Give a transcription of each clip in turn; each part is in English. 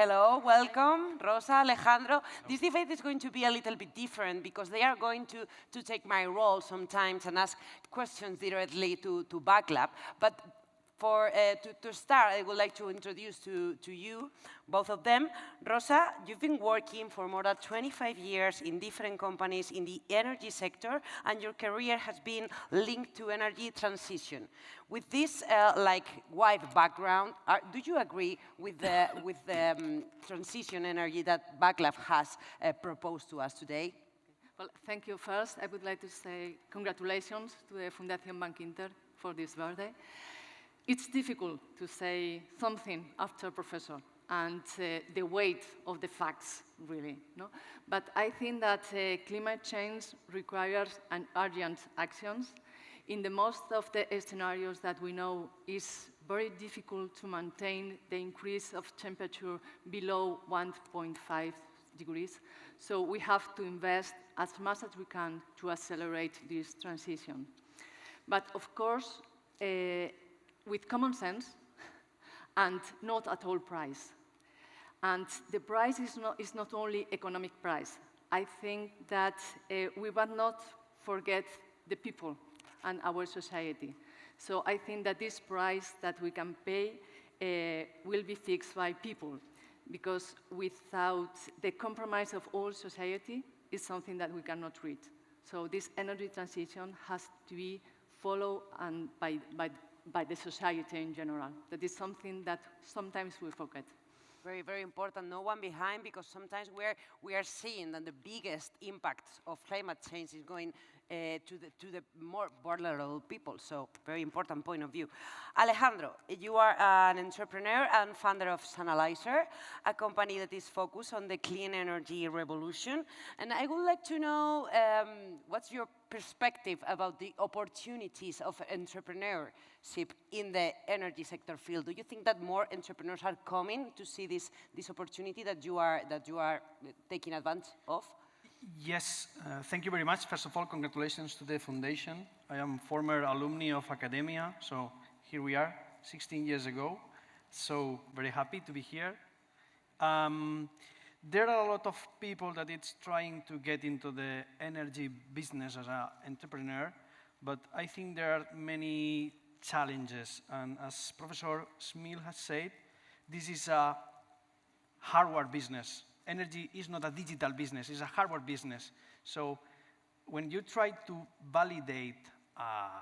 Hello, welcome, Rosa, Alejandro. This debate is going to be a little bit different because they are going to take my role sometimes and ask questions directly to Vaclav. But to start, I would like to introduce to you, both of them. Rosa, you've been working for more than 25 years in different companies in the energy sector, and your career has been linked to energy transition. With this wide background, do you agree with the transition energy that Vaclav has proposed to us today? Well, thank you. First, I would like to say congratulations to the Fundación Bankinter for this birthday. It's difficult to say something after a professor and the weight of the facts, really. No? But I think that climate change requires an urgent actions. In the most of the scenarios that we know, it's very difficult to maintain the increase of temperature below 1.5 degrees. So we have to invest as much as we can to accelerate this transition. But of course, with common sense and not at all price. And the price is not only economic price. I think that we must not forget the people and our society. So I think that this price that we can pay will be fixed by people, because without the compromise of all society, it's something that we cannot reach. So this energy transition has to be followed and by the society in general. That is something that sometimes we forget. Very, very important. No one behind, because sometimes we are seeing that the biggest impacts of climate change is going to the more vulnerable people. So, very important point of view. Alejandro, you are an entrepreneur and founder of Sanalizer, a company that is focused on the clean energy revolution. And I would like to know what's your perspective about the opportunities of entrepreneurship in the energy sector field. Do you think that more entrepreneurs are coming to see this opportunity that you are taking advantage of? Yes, thank you very much. First of all, congratulations to the foundation. I am former alumni of academia, so here we are, 16 years ago. So very happy to be here. There are a lot of people that it's trying to get into the energy business as an entrepreneur, but I think there are many challenges. And as Professor Smil has said, this is a hardware business. Energy is not a digital business, it's a hardware business. So when you try to validate a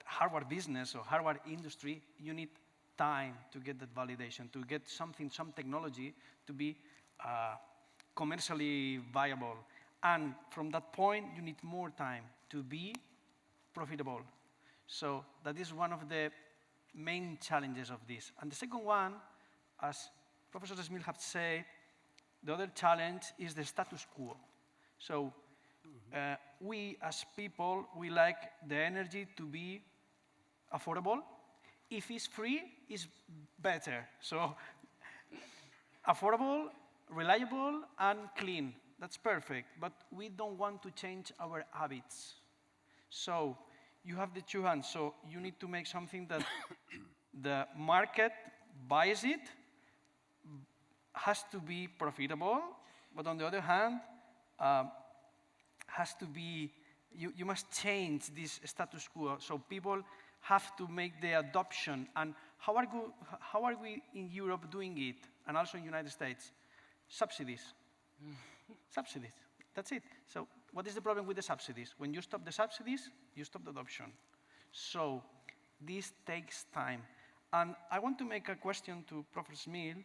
hardware business or hardware industry, you need time to get that validation, to get some technology to be commercially viable. And from that point, you need more time to be profitable. So that is one of the main challenges of this. And the second one, as Professor Smil has said, the other challenge is the status quo. So we as people, we like the energy to be affordable. If it's free, it's better. So affordable, reliable, and clean. That's perfect. But we don't want to change our habits. So you have the two hands. So you need to make something that the market buys it, has to be profitable, but on the other hand, has to be, you must change this status quo. So people have to make the adoption. And how are we in Europe doing it? And also in the United States? Subsidies. Subsidies. That's it. So what is the problem with the subsidies? When you stop the subsidies, you stop the adoption. So this takes time. And I want to make a question to Professor Smil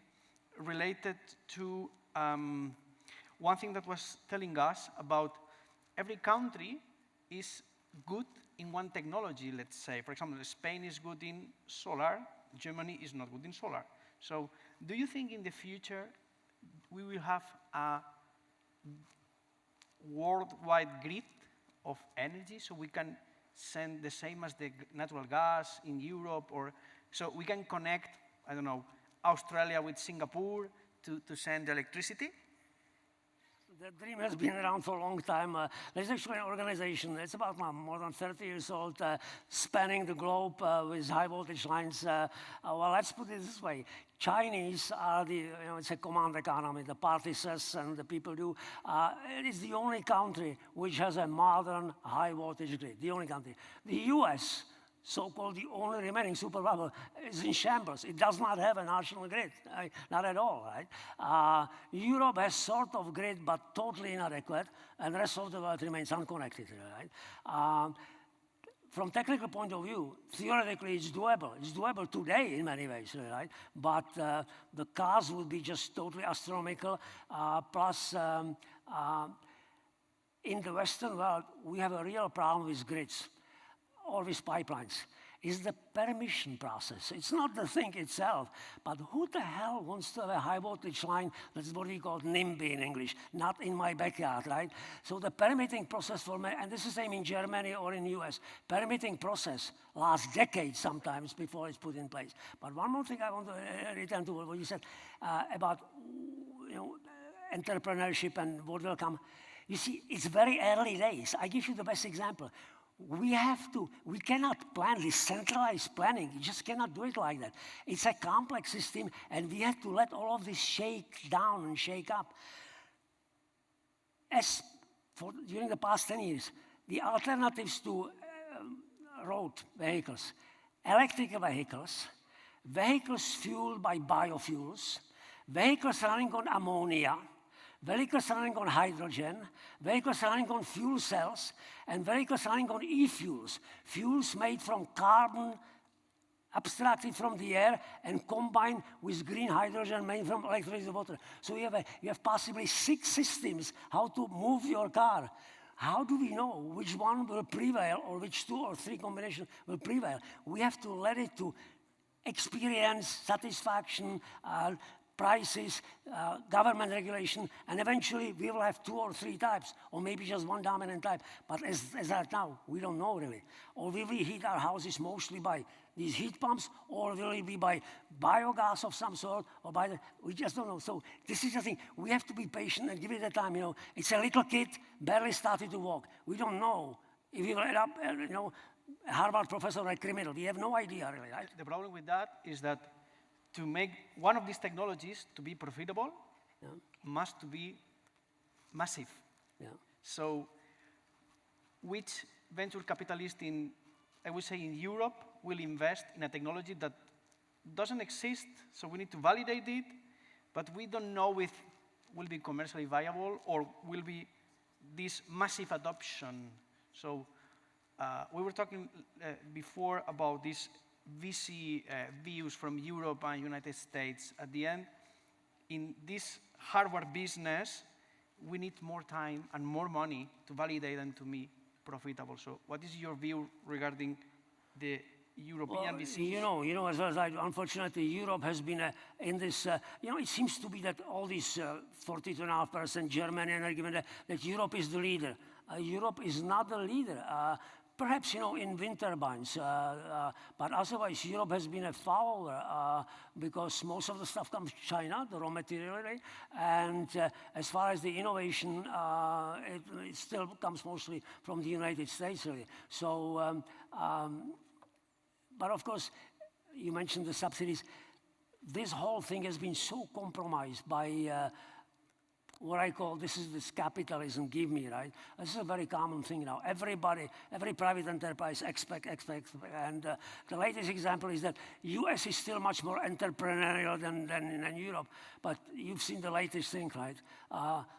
related to one thing that was telling us about every country is good in one technology, let's say. For example, Spain is good in solar, Germany is not good in solar. So do you think in the future we will have a worldwide grid of energy so we can send the same as the natural gas in Europe, or so we can connect, I don't know, Australia with Singapore to send electricity? The dream has been around for a long time. There's actually an organization, it's about more than 30 years old, spanning the globe with high voltage lines. Well, let's put it this way. Chinese are it's a command economy, the party says and the people do. It is the only country which has a modern high voltage grid, the only country. The US, so-called the only remaining superpower, is in shambles. It does not have a national grid, not at all, right? Europe has sort of grid, but totally inadequate, and the rest of the world remains unconnected, right? From technical point of view, theoretically it's doable. It's doable today in many ways, right? But the cost would be just totally astronomical. Plus, in the Western world, we have a real problem with grids or with pipelines. It's the permission process. It's not the thing itself, but who the hell wants to have a high voltage line? That's what we call NIMBY in English, not in my backyard, right? So the permitting process for me, and this is the same in Germany or in US, permitting process lasts decades sometimes before it's put in place. But one more thing I want to return to what you said about entrepreneurship and what will come. You see, it's very early days. I give you the best example. We cannot plan this centralized planning. You just cannot do it like that. It's a complex system, and we have to let all of this shake down and shake up. During the past 10 years, the alternatives to road vehicles, electric vehicles, vehicles fueled by biofuels, vehicles running on ammonia, vehicles running on hydrogen, vehicles running on fuel cells, and vehicles running on e-fuels, fuels made from carbon abstracted from the air and combined with green hydrogen made from electricity water. So you have possibly 6 systems how to move your car. How do we know which one will prevail or which 2 or 3 combinations will prevail? We have to let it to experience, satisfaction, prices, government regulation, and eventually we will have 2 or 3 types, or maybe just one dominant type. But as of now, we don't know really. Or will we heat our houses mostly by these heat pumps, or will it be by biogas of some sort, or we just don't know. So this is the thing. We have to be patient and give it the time. It's a little kid, barely started to walk. We don't know if he will end up, a Harvard professor or a criminal. We have no idea really, right? The problem with that is that to make one of these technologies to be profitable, must to be massive. Yeah. So which venture capitalist I would say in Europe, will invest in a technology that doesn't exist, so we need to validate it, but we don't know if it will be commercially viable or will be this massive adoption. So we were talking before about this VC views from Europe and United States. At the end, in this hardware business, we need more time and more money to validate and to be profitable. So what is your view regarding the European VCs? As well as unfortunately, Europe has been in this, it seems to be that all these 42.5% Germany and argument that Europe is the leader. Europe is not the leader. Perhaps, in wind turbines, but otherwise Europe has been a follower because most of the stuff comes from China, the raw material, right? And as far as the innovation, it still comes mostly from the United States, really. So, but of course, you mentioned the subsidies. This whole thing has been so compromised by what I call, this capitalism, give me, right? This is a very common thing now. Every private enterprise expect, and the latest example is that US is still much more entrepreneurial than Europe, but you've seen the latest thing, right?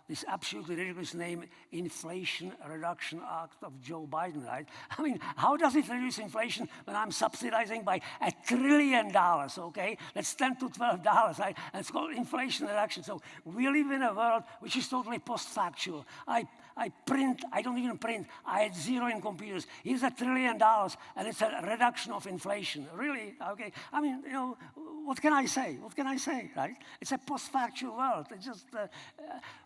This absolutely ridiculous name, Inflation Reduction Act of Joe Biden, right? I mean, how does it reduce inflation when I'm subsidizing by $1 trillion, okay? That's $10 to $12, right? And it's called inflation reduction. So we live in a world which is totally post-factual. I don't even print. I had 0 in computers. Here's $1 trillion, and it's a reduction of inflation. Really? Okay. I mean, what can I say? What can I say, right? It's a post-factual world. It's just,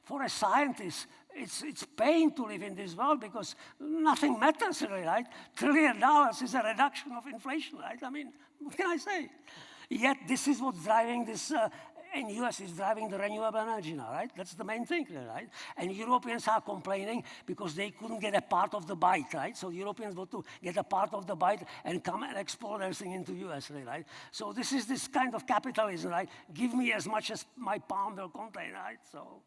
for a scientist, it's pain to live in this world because nothing matters, really, right? $1 trillion is a reduction of inflation, right? I mean, what can I say? Yet this is what's driving this in the US is driving the renewable energy now, right? That's the main thing, right? And Europeans are complaining because they couldn't get a part of the bite, right? So Europeans want to get a part of the bite and come and export everything into US, right? So this is this kind of capitalism, right? Give me as much as my pound will contain, right? So.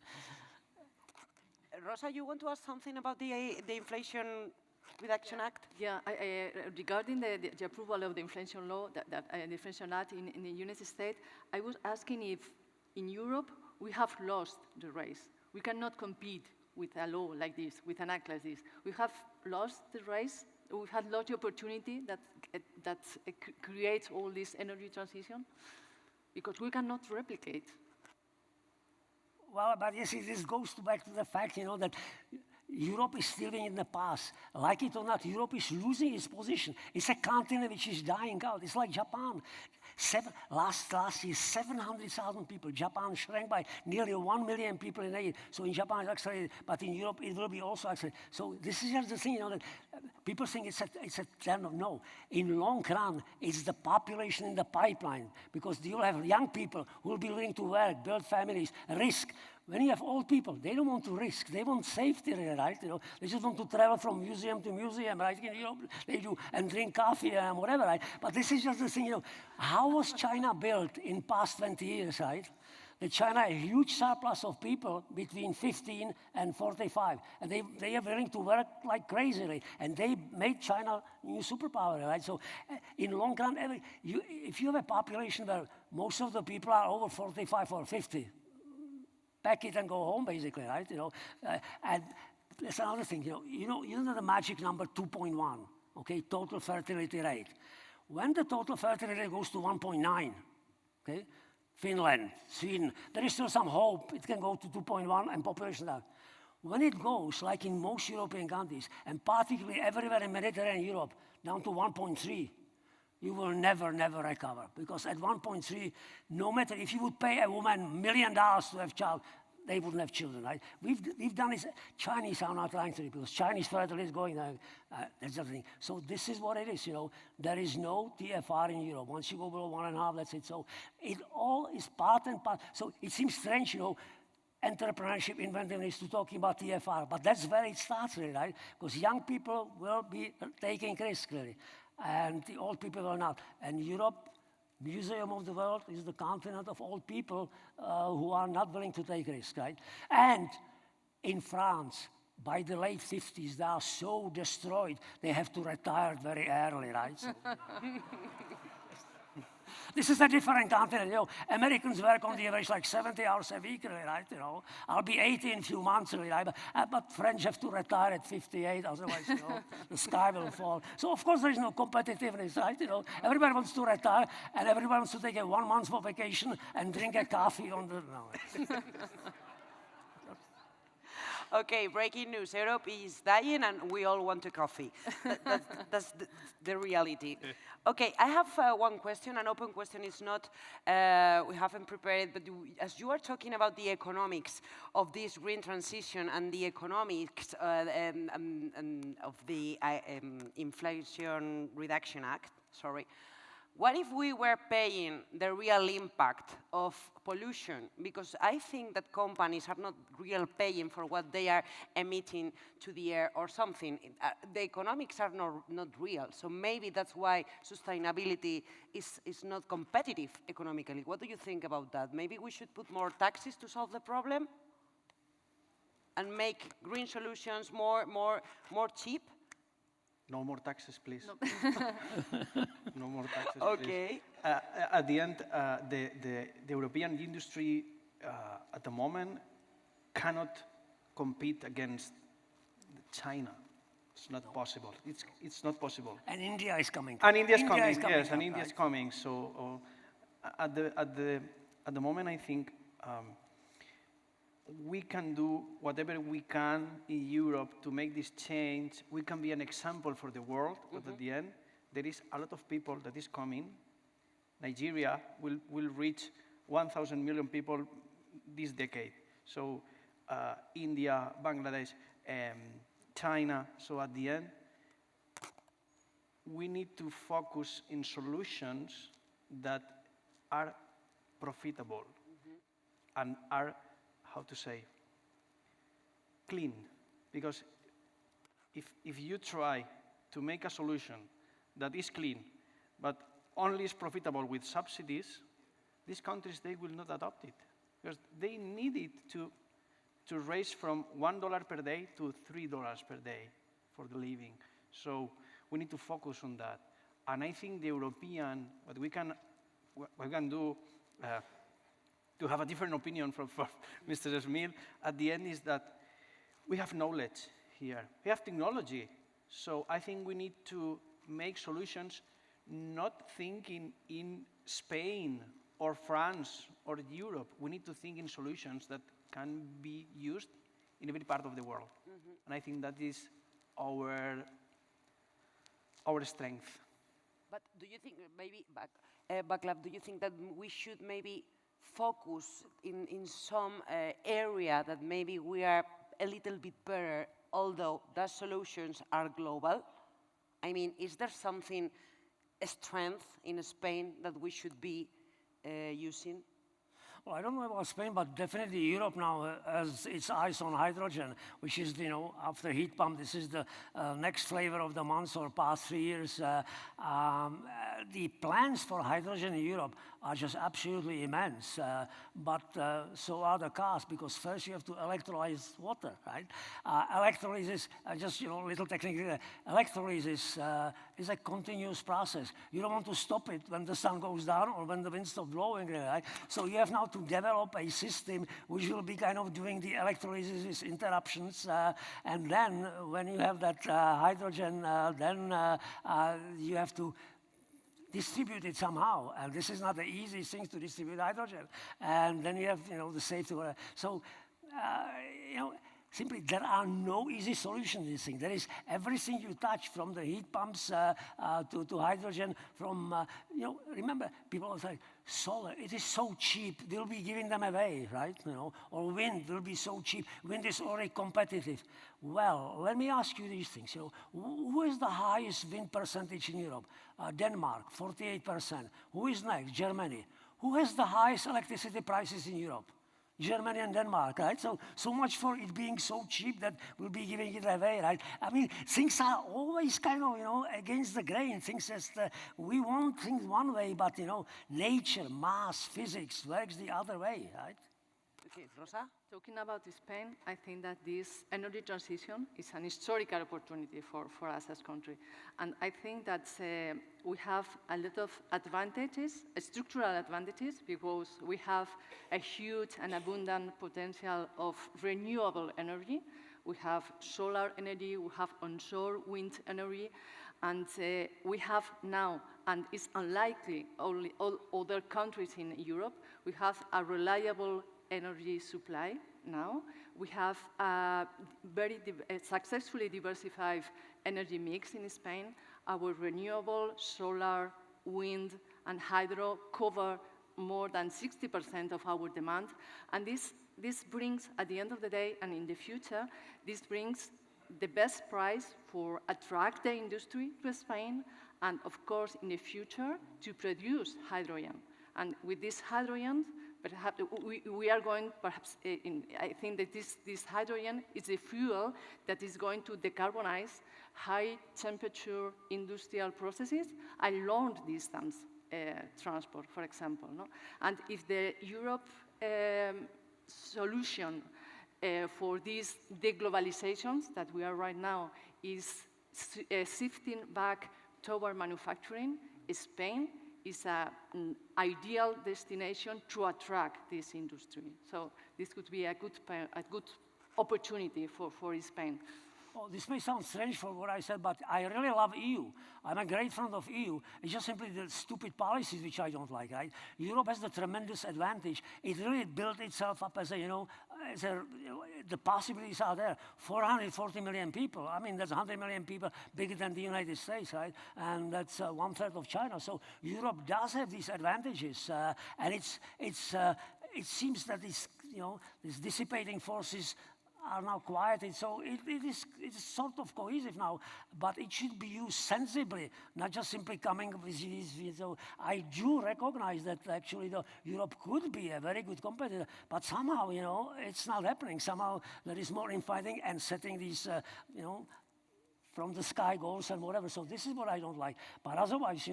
Rosa, you want to ask something about the Inflation Reduction Act? Yeah, regarding the approval of the inflation law, the Inflation Act in the United States, I was asking if in Europe we have lost the race. We cannot compete with a law like this, with an act like this. We have lost the race. We have lost the opportunity that creates all this energy transition because we cannot replicate. Well, but you see, this goes back to the fact, you know, that Europe is still in the past. Like it or not, Europe is losing its position. It's a continent which is dying out. It's like Japan. Last year, 700,000 people. Japan shrank by nearly 1 million people in a year. So in Japan, it's accelerated, but in Europe, it will be also accelerated. So this is just the thing, you know, that people think it's a trend of no. In long run, it's the population in the pipeline, because you'll have young people who will be willing to work, build families, risk. When you have old people, they don't want to risk. They want safety, right? You know, they just want to travel from museum to museum, right? You know, they do and drink coffee and whatever, right? But this is just the thing, you know. How was China built in past 20 years, right? That China a huge surplus of people between 15 and 45, and they are willing to work like crazy, right? And they made China a new superpower, right? So, in long run, if you have a population where most of the people are over 45 or 50. Pack it and go home, basically, right? You know, and that's another thing. You know the magic number 2.1, okay? Total fertility rate. When the total fertility rate goes to 1.9, okay? Finland, Sweden, there is still some hope. It can go to 2.1 and population down. When it goes, like in most European countries, and particularly everywhere in Mediterranean Europe, down to 1.3. You will never recover, because at 1.3, no matter if you would pay a woman $1 million to have a child, they wouldn't have children, right? We've done this. Chinese are not trying to do, because Chinese fertility is going down. That's the thing. So this is what it is, you know. There is no TFR in Europe. Once you go below 1.5, that's it. So it all is part and part. So it seems strange, you know, entrepreneurship, inventiveness to talking about TFR, but that's where it starts, really, right? Because young people will be taking risks, really. And the old people are not. And Europe, museum of the world, is the continent of old people who are not willing to take risks, right? And in France, by the late 50s, they are so destroyed, they have to retire very early, right? So, this is a different continent, you know. Americans work on the average like 70 hours a week, right? You know, I'll be 80 in a few months, right? But French have to retire at 58, otherwise, you know, the sky will fall. So of course there is no competitiveness, right? You know, everybody wants to retire, and everybody wants to take a 1 month for vacation and drink a coffee on the. No. Okay, breaking news. Europe is dying and we all want a coffee. That's the reality. Okay, I have one question, an open question. It's not, we haven't prepared, but as you are talking about the economics of this green transition and the economics of the Inflation Reduction Act, sorry, what if we were paying the real impact of pollution? Because I think that companies are not real paying for what they are emitting to the air or something. The economics are not real. So maybe that's why sustainability is not competitive economically. What do you think about that? Maybe we should put more taxes to solve the problem and make green solutions more cheap? No more taxes, please. No, no more taxes, okay. Please. At the end, the European industry at the moment cannot compete against China. It's not possible. It's not possible. And India is coming. And India is coming. Yes, and up, India is right? coming. So at the moment, I think we can do whatever we can in Europe to make this change. We can be an example for the world, but at the end, there is a lot of people that is coming. Nigeria will reach 1,000 million people this decade. So India, Bangladesh, China. So at the end, we need to focus in solutions that are profitable. and are, how to say, clean. Because if you try to make a solution that is clean, but only is profitable with subsidies, these countries, they will not adopt it. Because they need it to raise from $1 per day to $3 per day for the living. So we need to focus on that. And I think the European, what we can do to have a different opinion from Mr. Smil at the end is that we have knowledge here. We have technology. So I think we need to make solutions not thinking in Spain or France or Europe. We need to think in solutions that can be used in every part of the world. And I think that is our strength. But do you think, maybe, Vaclav, do you think that we should maybe focus in some area that maybe we are a little bit better, although the solutions are global? I mean, is there something, a strength in Spain that we should be using? Well, I don't know about Spain, but definitely Europe now has its eyes on hydrogen, which is, after heat pump, this is the next flavor of the month or past 3 years. The plans for hydrogen in Europe are just absolutely immense, but so are the cars, because first you have to electrolyze water, right? Electrolysis, just, little technical, electrolysis is a continuous process. You don't want to stop it when the sun goes down or when the wind stops blowing, right? So you have now to develop a system which will be kind of doing the electrolysis interruptions, and then when you have that hydrogen, then you have to distribute it somehow, and this is not the easiest thing to distribute hydrogen. And then you have, the safety. So, simply there are no easy solutions to this thing. There is everything you touch, from the heat pumps to hydrogen. From remember, people will say solar. It is so cheap. They'll be giving them away, right? Or wind will be so cheap. Wind is already competitive. Well, let me ask you these things. Who is the highest wind percentage in Europe? Denmark, 48%. Who is next? Germany. Who has the highest electricity prices in Europe? Germany and Denmark, right? So much for it being so cheap that we'll be giving it away, right? I mean, things are always kind of, against the grain. Things just, we want things one way, but, nature, mass, physics works the other way, right? Okay, Rosa? Talking about Spain, I think that this energy transition is an historical opportunity for us as a country. And I think that we have a lot of advantages, structural advantages, because we have a huge and abundant potential of renewable energy. We have solar energy, we have onshore wind energy, and we have now, and it's unlikely all other countries in Europe, we have a reliable energy supply now. We have a very successfully diversified energy mix in Spain. Our renewable, solar, wind, and hydro cover more than 60% of our demand. And this brings, at the end of the day and in the future, this brings the best price for attract the industry to Spain, and of course, in the future, to produce hydrogen. And with this hydrogen, perhaps we are going, perhaps, I think that this hydrogen is a fuel that is going to decarbonize high-temperature industrial processes and long-distance transport, for example. No? And if the Europe solution for these deglobalizations that we are right now is shifting back toward manufacturing, Spain is an ideal destination to attract this industry. So this could be a good opportunity for Spain. Well, this may sound strange for what I said, but I really love EU. I'm a great friend of EU. It's just simply the stupid policies which I don't like, right? Europe has the tremendous advantage. It really built itself up as the possibilities are there. 440 million people. I mean, that's 100 million people bigger than the United States, right? And that's 1/3 of China. So Europe does have these advantages, and it seems that these dissipating forces are now quieted. So it's sort of cohesive now, but it should be used sensibly, not just simply coming with these. So I do recognize that actually Europe could be a very good competitor, but somehow, it's not happening. Somehow there is more infighting and setting these, from the sky goals and whatever. So this is what I don't like. But otherwise,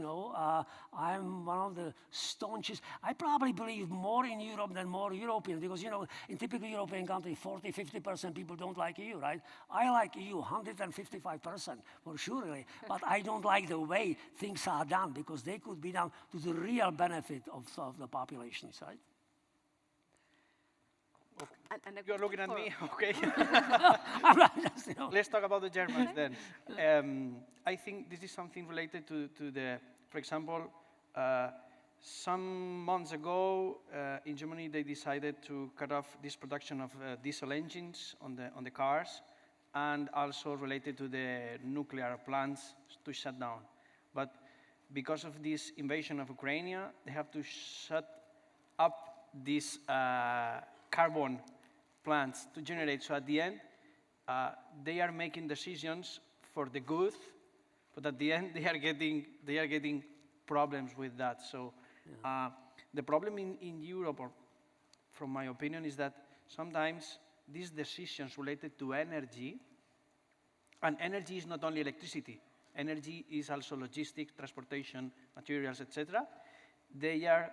I'm one of the staunchest. I probably believe more in Europe than more Europeans because, in typical European country, 40, 50% people don't like EU, right? I like EU, 155% for sure, really. But I don't like the way things are done because they could be done to the real benefit of the populations, right? You're looking at me, okay. Just, Let's talk about the Germans then. I think this is something related to the, for example, some months ago in Germany they decided to cut off this production of diesel engines on the cars, and also related to the nuclear plants to shut down. But because of this invasion of Ukraine, they have to shut up these carbon plants to generate. So at the end, they are making decisions for the good, but at the end they are getting problems with that. So the problem in Europe, or from my opinion, is that sometimes these decisions related to energy, and energy is not only electricity, energy is also logistics, transportation, materials, etc. They are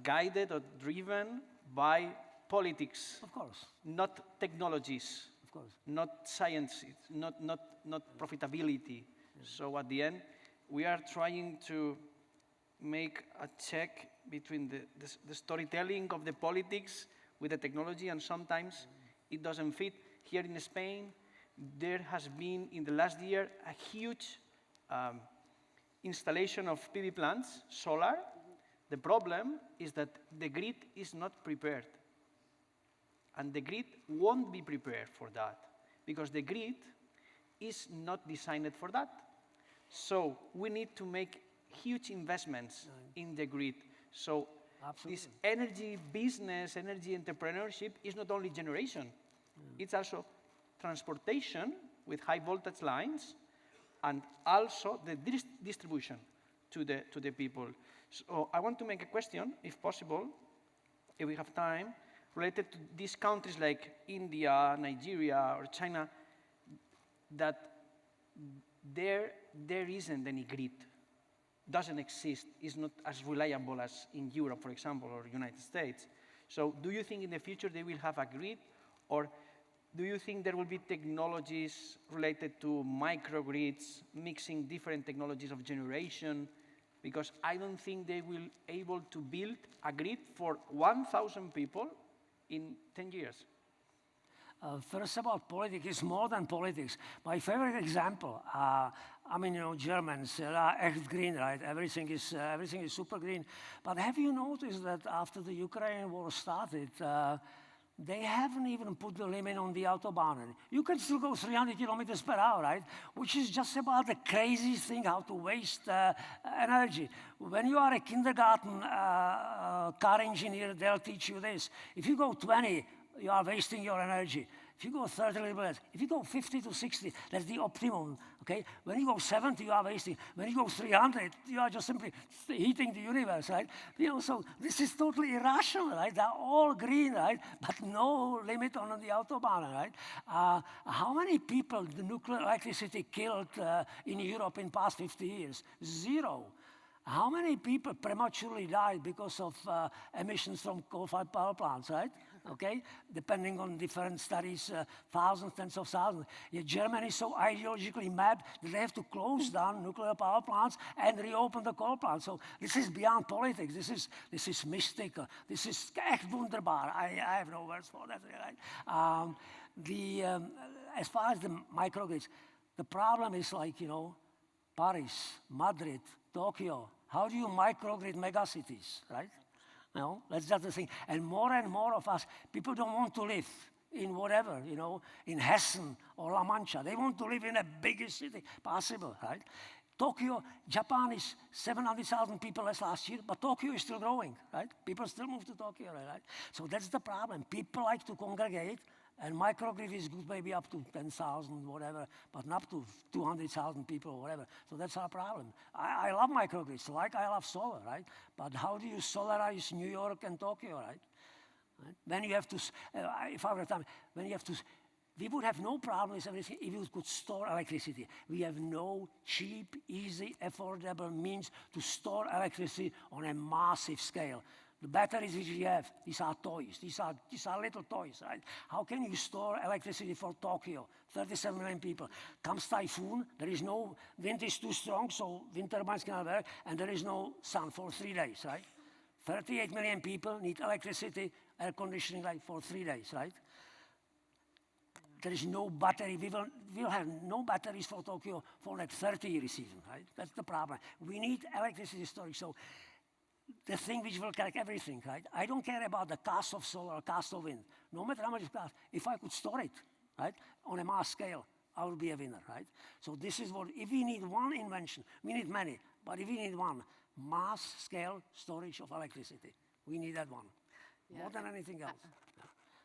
guided or driven by politics, of course, not technologies, of course, not science, not profitability. So at the end, we are trying to make a check between the storytelling of the politics with the technology, and sometimes it doesn't fit. Here in Spain, there has been in the last year a huge installation of PV plants, solar. The problem is that the grid is not prepared. And the grid won't be prepared for that, because the grid is not designed for that. So we need to make huge investments in the grid. So this energy business, energy entrepreneurship is not only generation, it's also transportation with high voltage lines, and also the distribution to the people. So I want to make a question, if possible, if we have time, related to these countries like India, Nigeria, or China, that there isn't any grid, doesn't exist, is not as reliable as in Europe, for example, or United States. So do you think in the future they will have a grid, or do you think there will be technologies related to microgrids, mixing different technologies of generation? Because I don't think they will be able to build a grid for 1,000 people in 10 years. First about politics, it's more than politics. My favorite example, Germans are echt green, right? Everything is super green. But have you noticed that after the Ukraine war started, they haven't even put the limit on the Autobahn. You can still go 300 kilometers per hour, right? Which is just about the craziest thing, how to waste energy. When you are a kindergarten car engineer, they'll teach you this. If you go 20, you are wasting your energy. If you go 30, a little bit less. If you go 50 to 60, that's the optimum, okay? When you go 70, you are wasting. When you go 300, you are just simply heating the universe, right? So this is totally irrational, right? They're all green, right? But no limit on the Autobahn, right? How many people the nuclear electricity killed in Europe in past 50 years? 0. How many people prematurely died because of emissions from coal-fired power plants, right? Okay, depending on different studies, thousands, tens of thousands. Yet Germany is so ideologically mad that they have to close down nuclear power plants and reopen the coal plants. So this is beyond politics. This is mystical. This is echt wunderbar. I have no words for that, right? As far as the microgrids, the problem is like, Paris, Madrid, Tokyo. How do you microgrid megacities, right? No, that's just the thing. And more of us, people don't want to live in whatever, in Hessen or La Mancha. They want to live in the biggest city possible, right? Tokyo, Japan is 700,000 people less last year, but Tokyo is still growing, right? People still move to Tokyo, right? So that's the problem. People like to congregate And microgrid is good maybe up to 10,000, whatever, but not up to 200,000 people or whatever. So that's our problem. I love microgrids, like I love solar, right? But how do you solarize New York and Tokyo, right? When you have to, if I were time, when you have to, we would have no problem with everything if we could store electricity. We have no cheap, easy, affordable means to store electricity on a massive scale. The batteries which we have, these are toys. These are little toys, right? How can you store electricity for Tokyo? 37 million people. Comes typhoon, there is no, wind is too strong, so wind turbines cannot work, and there is no sun for 3 days, right? 38 million people need electricity, air conditioning like for 3 days, right? There is no battery. We'll have no batteries for Tokyo for like 30 years even, right? That's the problem. We need electricity storage. So the thing which will collect everything, right? I don't care about the cost of solar or cost of wind. No matter how much it costs, if I could store it, right, on a mass scale, I will be a winner, right? So this is what, if we need one invention, we need many, but if we need one, mass scale storage of electricity, we need that one, more than anything else.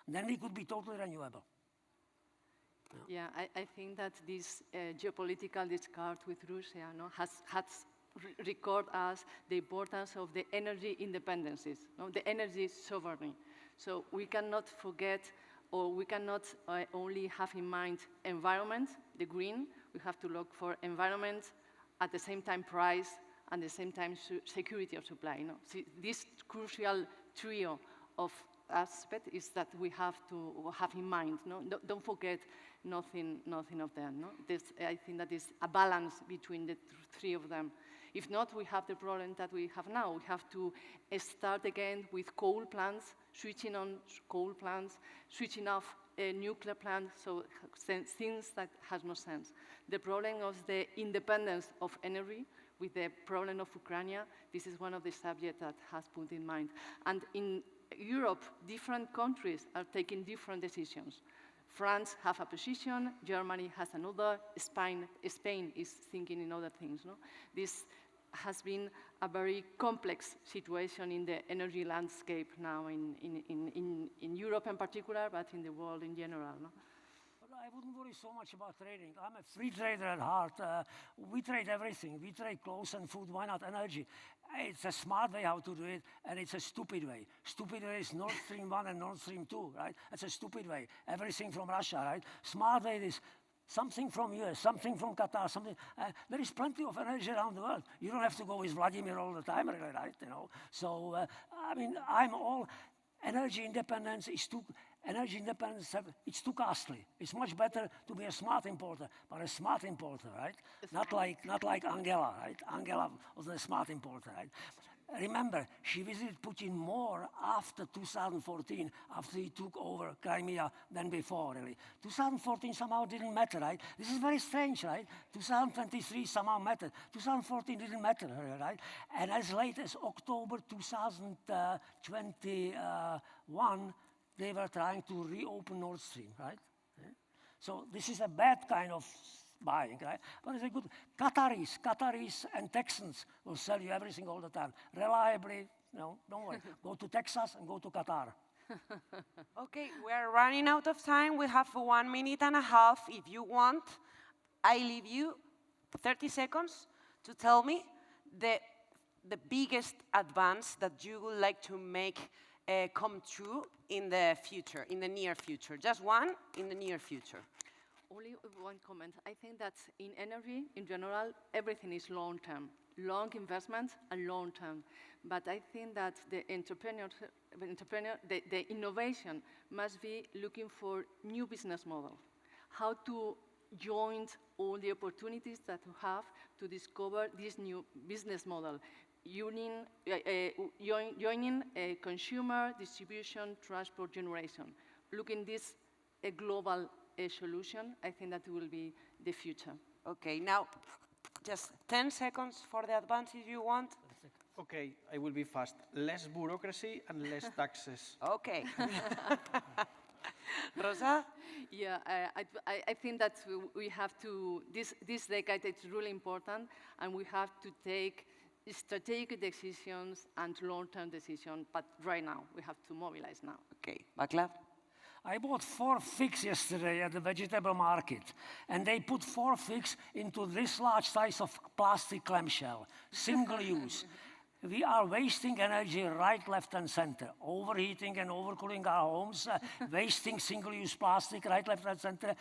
Then we could be totally renewable. Yeah, I think that this geopolitical discard with Russia has record us the importance of the energy independencies, the energy sovereignty. So we cannot forget, or we cannot only have in mind environment, the green. We have to look for environment, at the same time price, and at the same time security of supply. See, this crucial trio of aspect is that we have to have in mind. Don't forget nothing of them. I think that is a balance between the three of them. If not, we have the problem that we have now. We have to start again with coal plants, switching on coal plants, switching off nuclear plants, so things that has no sense. The problem of the independence of energy with the problem of Ukraine, this is one of the subjects that has put in mind. And in Europe, different countries are taking different decisions. France has a position, Germany has another, Spain is thinking in other things. This has been a very complex situation in the energy landscape now in Europe in particular, but in the world in general. But I wouldn't worry so much about trading. I'm a free trader at heart. We trade everything. We trade clothes and food. Why not energy? It's a smart way how to do it, and it's a stupid way. Stupid way is Nord Stream 1 and Nord Stream 2, right? It's a stupid way. Everything from Russia, right? Smart way is something from US, something from Qatar, something. There is plenty of energy around the world. You don't have to go with Vladimir all the time, really, right? So, I mean, I'm all, energy independence is too, it's too costly. It's much better to be a smart importer, but a smart importer, right? Not like Angela, right? Angela was a smart importer, right? Remember, she visited Putin more after 2014, after he took over Crimea, than before, really. 2014 somehow didn't matter, right? This is very strange, right? 2023 somehow mattered. 2014 didn't matter, right? And as late as October 2021, they were trying to reopen Nord Stream, right? Yeah. So this is a bad kind of buying, right? But it's a good, Qataris and Texans will sell you everything all the time. Reliably, don't worry. Go to Texas and go to Qatar. Okay, we're running out of time. We have 1.5 minutes. If you want, I leave you 30 seconds to tell me the biggest advance that you would like to make come true in the future, in the near future. Just one in the near future. Only one comment. I think that in energy, in general, everything is long-term. Long investments and long-term. But I think that the the innovation must be looking for new business models. How to join all the opportunities that you have to discover this new business model. Joining a consumer, distribution, transport, generation. Looking this a global solution, I think that will be the future. Okay, now just 10 seconds for the advances you want. Okay, I will be fast. Less bureaucracy and less taxes. Okay. Rosa? Yeah, I think that we have to, this decade is really important, and we have to take strategic decisions and long-term decisions, but right now, we have to mobilize now. Okay, Vaclav? I bought 4 figs yesterday at the vegetable market, and they put 4 figs into this large size of plastic clamshell, single use. We are wasting energy right, left, and center, overheating and overcooling our homes, wasting single-use plastic right, left, and center.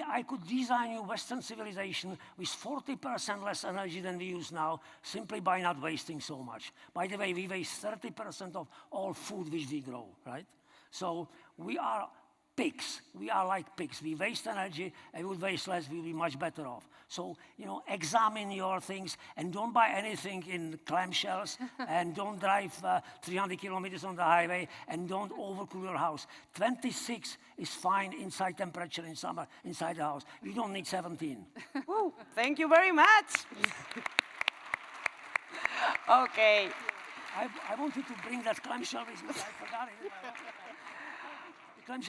I could design a Western civilization with 40% less energy than we use now, simply by not wasting so much. By the way, we waste 30% of all food which we grow, right? So we are pigs. We are like pigs. We waste energy, and we would waste less, we'll be much better off. So, you know, examine your things, and don't buy anything in clamshells, and don't drive 300 kilometers on the highway, and don't overcool your house. 26 is fine inside temperature in summer, inside the house. You don't need 17. Woo, thank you very much. Okay. I wanted to bring that clamshell with me. I forgot it.